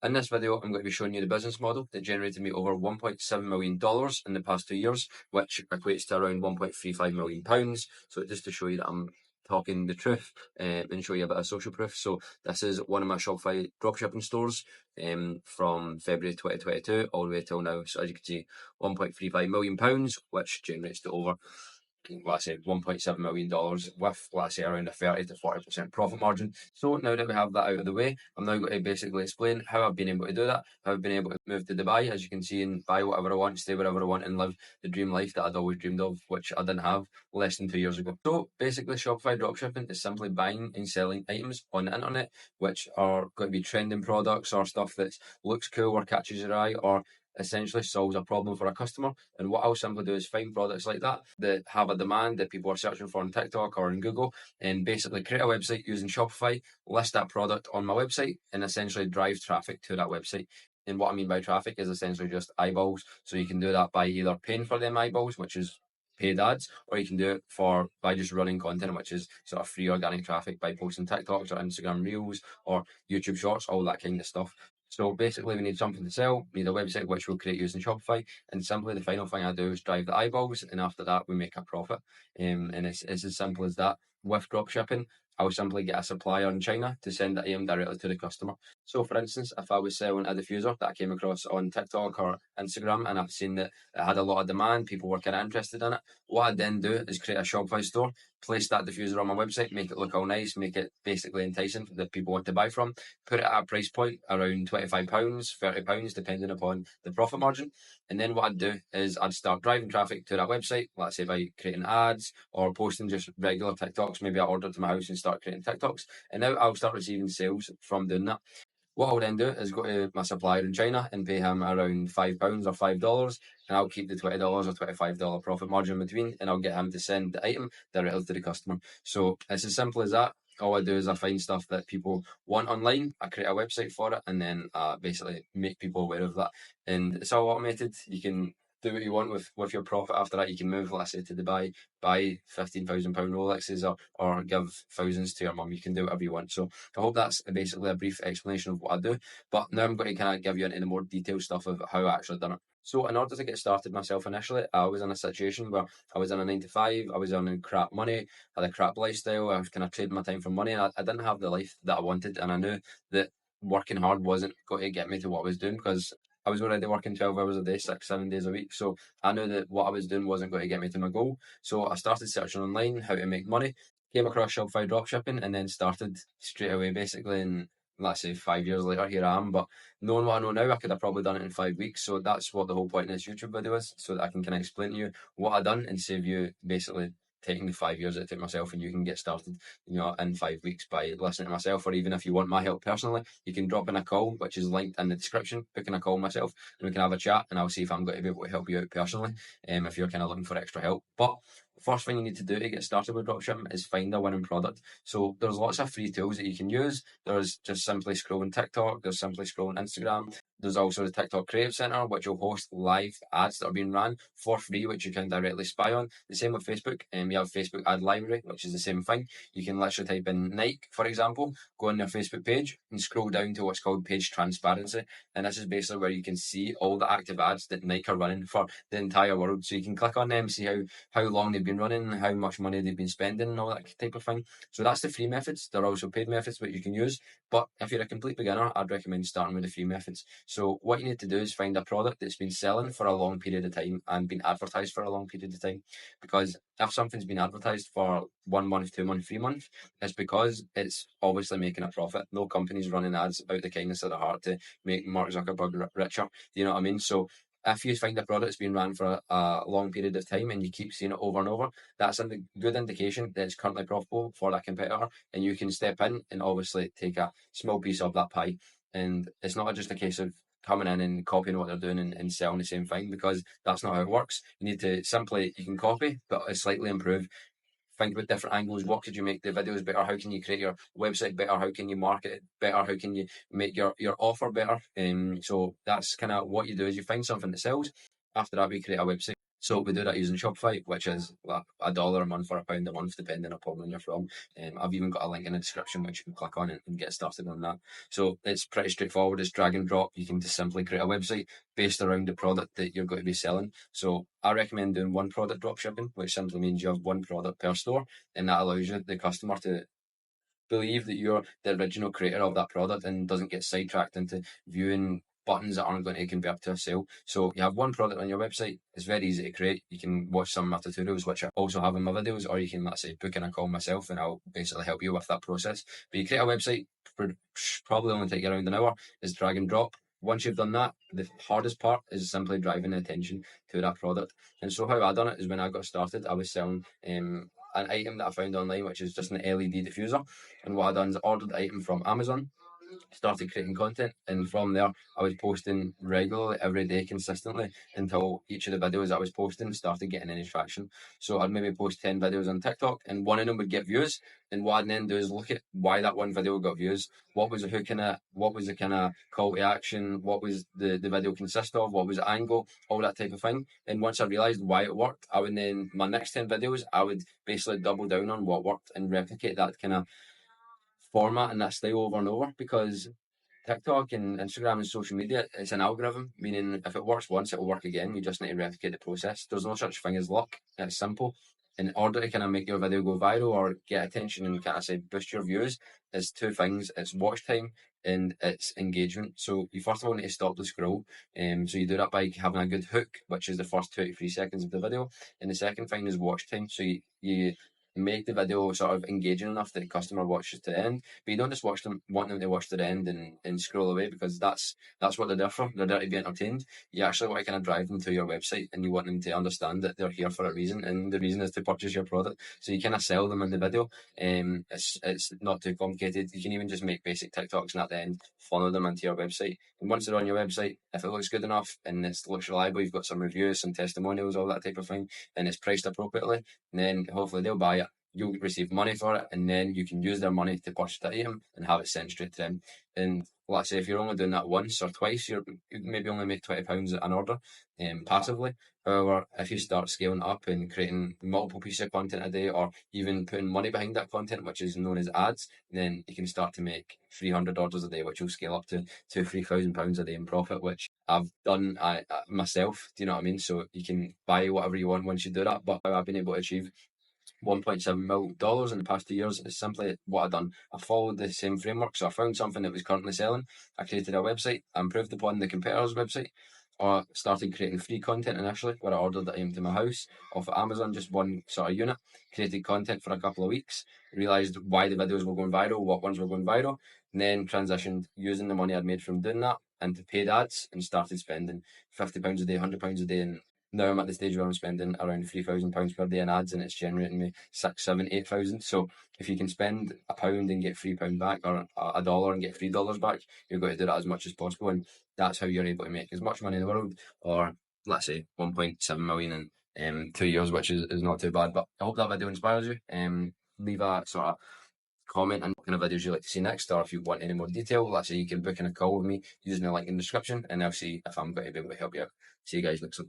In this video, I'm going to be showing you the business model that generated me over $1.7 million in the past 2 years, which equates to around £1.35 million. So just to show you that I'm talking the truth and show you a bit of social proof. So this is one of my Shopify dropshipping stores from February 2022 all the way till now. So as you can see, £1.35 million, which generates to over, let's say, $1.7 million with, let's say, around a 30 to 40% profit margin. So now that we have that out of the way, I'm now going to basically explain how I've been able to do that, how I've been able to move to Dubai, as you can see, and buy whatever I want, stay wherever I want, and live the dream life that I'd always dreamed of, which I didn't have less than 2 years ago. So basically, Shopify dropshipping is simply buying and selling items on the internet, which are going to be trending products or stuff that looks cool or catches your eye or essentially solves a problem for a customer. And what I'll simply do is find products like that that have a demand that people are searching for on TikTok or in Google, and basically create a website using Shopify, list that product on my website, and essentially drive traffic to that website. And what I mean by traffic is essentially just eyeballs. So you can do that by either paying for them eyeballs, which is paid ads, or you can do it by just running content, which is sort of free organic traffic by posting TikToks or Instagram Reels or YouTube Shorts, all that kind of stuff. So basically, we need something to sell, we need a website which we'll create using Shopify, and simply the final thing I do is drive the eyeballs, and after that, we make a profit. And it's as simple as that. With dropshipping, I'll simply get a supplier in China to send the item directly to the customer. So, for instance, if I was selling a diffuser that I came across on TikTok or Instagram and I've seen that it had a lot of demand, people were kind of interested in it, what I then do is create a Shopify store, place that diffuser on my website, make it look all nice, make it basically enticing that people want to buy from, put it at a price point around £25, £30, depending upon the profit margin. And then what I'd do is I'd start driving traffic to that website, let's say by creating ads or posting just regular TikToks. Maybe I order to my house and start creating TikToks. And now I'll start receiving sales from doing that. What I'll then do is go to my supplier in China and pay him around £5 or $5, and I'll keep the $20 or $25 profit margin in between, and I'll get him to send the item directly to the customer. So it's as simple as that. All I do is I find stuff that people want online, I create a website for it, and then basically make people aware of that. And it's all automated. You can do what you want with your profit after that. You can move, let's say, to Dubai, buy £15,000 Rolexes or give thousands to your mum. You can do whatever you want. So I hope that's basically a brief explanation of what I do. But now I'm going to kind of give you into the more detailed stuff of how I actually done it. So in order to get started myself initially, I was in a situation where I was in a 9 to 5, I was earning crap money, had a crap lifestyle, I was kind of trading my time for money, and I didn't have the life that I wanted, and I knew that working hard wasn't going to get me to what I was doing, because I was already working 12 hours a day, 6, 7 days a week. So I knew that what I was doing wasn't going to get me to my goal. So I started searching online how to make money, came across Shopify dropshipping, and then started straight away, basically. And let's say 5 years later, here I am. But knowing what I know now, I could have probably done it in 5 weeks. So that's what the whole point of this YouTube video is, so that I can kind of explain to you what I've done and save you basically taking the 5 years it took myself, and you can get started, in 5 weeks by listening to myself. Or even if you want my help personally, you can drop in a call, which is linked in the description, booking a call myself, and we can have a chat, and I'll see if I'm going to be able to help you out personally, if you're kind of looking for extra help. But first thing you need to do to get started with dropshipping is find a winning product. So there's lots of free tools that you can use. There's just simply scrolling TikTok, there's simply scrolling Instagram. There's also the TikTok Creative Center, which will host live ads that are being ran for free, which you can directly spy on. The same with Facebook. You have Facebook Ad Library, which is the same thing. You can literally type in Nike, for example, go on their Facebook page and scroll down to what's called page transparency. And this is basically where you can see all the active ads that Nike are running for the entire world. So you can click on them, see how long they've been running, how much money they've been spending, and all that type of thing. So that's the free methods. There are also paid methods which you can use. But if you're a complete beginner, I'd recommend starting with the free methods. So what you need to do is find a product that's been selling for a long period of time and been advertised for a long period of time. Because if something's been advertised for 1 month, 2 months, 3 months, it's because it's obviously making a profit. No company's running ads out the kindness of their heart to make Mark Zuckerberg richer. Do you know what I mean? So if you find a product that's been ran for a long period of time and you keep seeing it over and over, that's a good indication that it's currently profitable for that competitor, and you can step in and obviously take a small piece of that pie. And it's not just a case of coming in and copying what they're doing and selling the same thing, because that's not how it works. You need to you can copy, but slightly improve. Think about different angles. What could you make the videos better? How can you create your website better? How can you market it better? How can you make your offer better? So that's kind of what you do, is you find something that sells. After that, we create a website. So we do that using Shopify, which is like $1 a month or £1 a month, depending upon when you're from. I've even got a link in the description which you can click on and get started on that. So it's pretty straightforward. It's drag and drop. You can just simply create a website based around the product that you're going to be selling. So I recommend doing one product drop shipping, which simply means you have one product per store, and that allows you, the customer, to believe that you're the original creator of that product and doesn't get sidetracked into viewing buttons that aren't going to convert to a sale. So you have one product on your website. It's very easy to create. You can watch some of my tutorials, which I also have in my videos, or you can, let's say, book in a call myself and I'll basically help you with that process. But you create a website, probably only take you around an hour, is drag and drop. Once you've done that, the hardest part is simply driving attention to that product. And so how I done it is, when I got started, I was selling an item that I found online, which is just an LED diffuser. And what I done is I ordered the item from Amazon, started creating content, and from there I was posting regularly every day consistently until each of the videos I was posting started getting any traction. So I'd maybe post 10 videos on TikTok and one of them would get views, and what I'd then do is look at why that one video got views, what was the hook in it, what was the kind of call to action, what was the video consist of, what was the angle, all that type of thing. And once I realised why it worked, I would then, my next 10 videos, I would basically double down on what worked and replicate that kind of format and that style over and over, because TikTok and Instagram and social media, it's an algorithm, meaning if it works once, it will work again. You just need to replicate the process. There's no such thing as luck. It's simple. In order to kind of make your video go viral or get attention and kind of say boost your views, it's two things. It's watch time and it's engagement. So you first of all need to stop the scroll. So you do that by having a good hook, which is the first 2 to 3 seconds of the video. And the second thing is watch time. So you make the video sort of engaging enough that the customer watches to the end, but you don't just want them to watch to the end and scroll away, because that's what they're there for. They're there to be entertained. You actually want to kind of drive them to your website, and you want them to understand that they're here for a reason, and the reason is to purchase your product. So you kind of sell them in the video. It's not too complicated. You can even just make basic TikToks and at the end funnel them into your website. And once they're on your website, if it looks good enough and it looks reliable, you've got some reviews, some testimonials, all that type of thing, and it's priced appropriately, then hopefully they'll buy it. You'll receive money for it, and then you can use their money to purchase the item and have it sent straight to them. And let's say if you're only doing that once or twice, you maybe only make £20 an order passively. However, if you start scaling up and creating multiple pieces of content a day, or even putting money behind that content, which is known as ads, then you can start to make 300 orders a day, which will scale up to £2,000-3,000 a day in profit, which I've done myself. Do you know what I mean? So you can buy whatever you want once you do that. But I've been able to achieve $1.7 million in the past 2 years is simply what I've done. I followed the same framework. So I found something that was currently selling. I created a website. I improved upon the competitor's website. I started creating free content initially, where I ordered the item to my house off of Amazon, just one sort of unit. Created content for a couple of weeks. Realised why the videos were going viral, what ones were going viral, and then transitioned using the money I'd made from doing that into paid ads, and started spending £50 a day, £100 a day, and now I'm at the stage where I'm spending around £3,000 per day in ads, and it's generating me 6, 7, 8,000. So if you can spend £1 and get £3 back, or $1 and get $3 back, you're going to do that as much as possible, and that's how you're able to make as much money in the world, or let's say 1.7 million in 2 years, which is not too bad. But I hope that video inspires you. Leave a sort of comment on what kind of videos you'd like to see next, or if you want any more detail, let's say you can book in a call with me using the link in the description, and I'll see if I'm going to be able to help you out. See you guys next time.